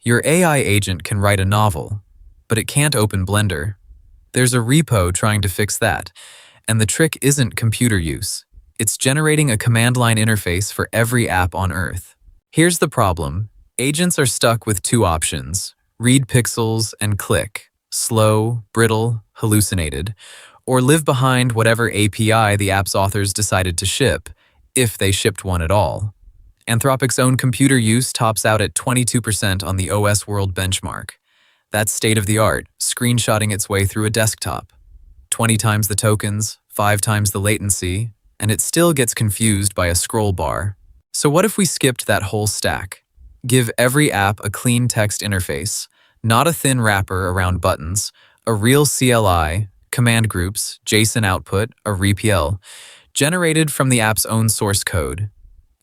Your AI agent can write a novel, but it can't open Blender. There's a repo trying to fix that, and the trick isn't computer use. It's generating a command line interface for every app on Earth. Here's the problem. Agents are stuck with two options: read pixels and click, slow, brittle, hallucinated, or live behind whatever API the app's authors decided to ship, if they shipped one at all. Anthropic's own computer use tops out at 22% on the OS World benchmark. That's state-of-the-art, screenshotting its way through a desktop. 20 times the tokens, 5 times the latency, and it still gets confused by a scroll bar. So what if we skipped that whole stack? Give every app a clean text interface, not a thin wrapper around buttons, a real CLI, command groups, JSON output, a REPL, generated from the app's own source code.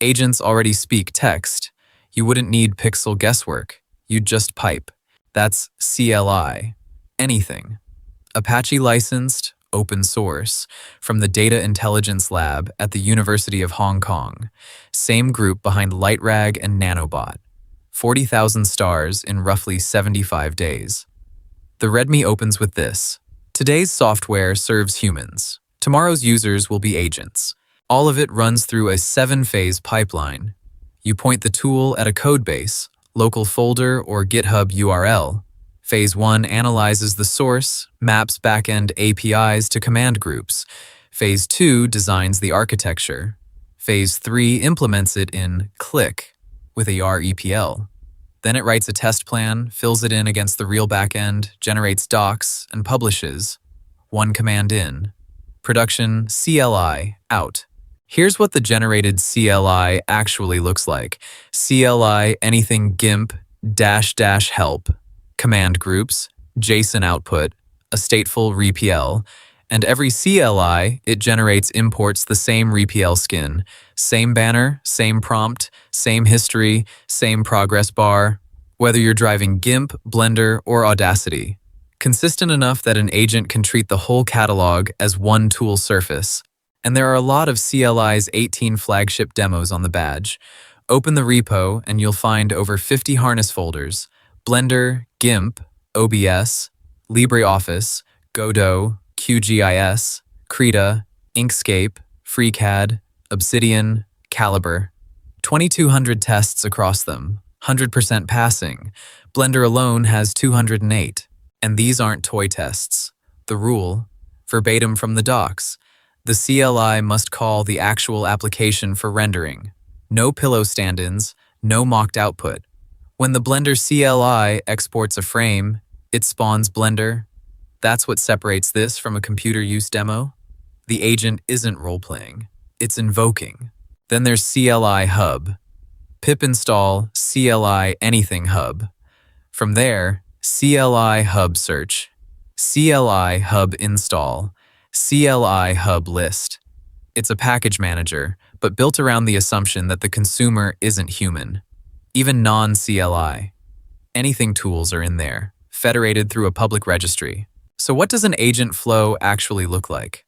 Agents already speak text. You wouldn't need pixel guesswork. You'd just pipe. That's CLI-Anything. Apache licensed, open source, from the Data Intelligence Lab at the University of Hong Kong. Same group behind LightRag and Nanobot. 40,000 stars in roughly 75 days. The README opens with this: today's software serves humans. Tomorrow's users will be agents. All of it runs through a 7-phase pipeline. You point the tool at a codebase, local folder, or GitHub URL. Phase 1 analyzes the source, maps backend APIs to command groups. Phase 2 designs the architecture. Phase 3 implements it in Click with a REPL. Then it writes a test plan, fills it in against the real backend, generates docs, and publishes. One command in. Production CLI out. Here's what the generated CLI actually looks like. CLI-Anything GIMP -- help. Command groups, JSON output, a stateful REPL, and every CLI it generates imports the same REPL skin, same banner, same prompt, same history, same progress bar, whether you're driving GIMP, Blender, or Audacity. Consistent enough that an agent can treat the whole catalog as one tool surface. And there are a lot of CLI's 18 flagship demos on the badge. Open the repo and you'll find over 50 harness folders: Blender, GIMP, OBS, LibreOffice, Godot, QGIS, Krita, Inkscape, FreeCAD, Obsidian, Calibre. 2,200 tests across them, 100% passing. Blender alone has 208. And these aren't toy tests. The rule, verbatim from the docs: the CLI must call the actual application for rendering. No pillow stand-ins, no mocked output. When the Blender CLI exports a frame, it spawns Blender. That's what separates this from a computer use demo. The agent isn't role-playing, it's invoking. Then there's CLI-Hub. Pip install CLI-Anything Hub. From there, CLI-Hub search, CLI-Hub install, CLI-Hub list. It's a package manager, but built around the assumption that the consumer isn't human. Even non-CLI. Anything tools are in there, federated through a public registry. So what does an agent flow actually look like?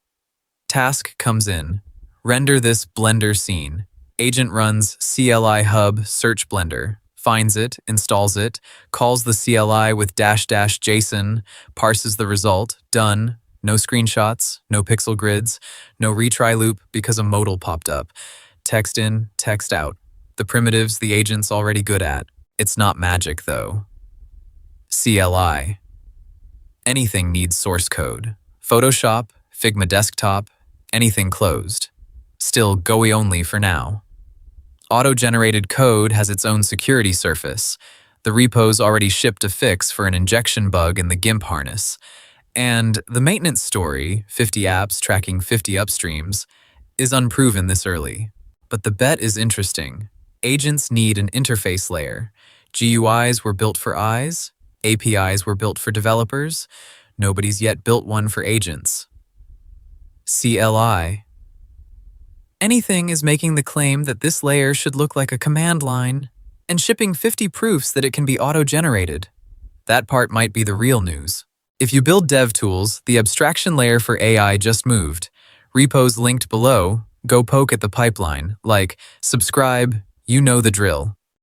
Task comes in. Render this Blender scene. Agent runs CLI-Hub search Blender. Finds it, installs it, calls the CLI with --JSON, parses the result, done. No screenshots, no pixel grids, no retry loop because a modal popped up. Text in, text out. The primitives the agent's already good at. It's not magic though. CLI. Anything needs source code. Photoshop, Figma desktop, anything closed. Still GUI only for now. Auto-generated code has its own security surface. The repo's already shipped a fix for an injection bug in the GIMP harness. And the maintenance story, 50 apps tracking 50 upstreams, is unproven this early. But the bet is interesting. Agents need an interface layer. GUIs were built for eyes. APIs were built for developers. Nobody's yet built one for agents. CLI. Anything is making the claim that this layer should look like a command line and shipping 50 proofs that it can be auto-generated. That part might be the real news. If you build dev tools, the abstraction layer for AI just moved. Repos linked below. Go poke at the pipeline, like, subscribe, you know the drill.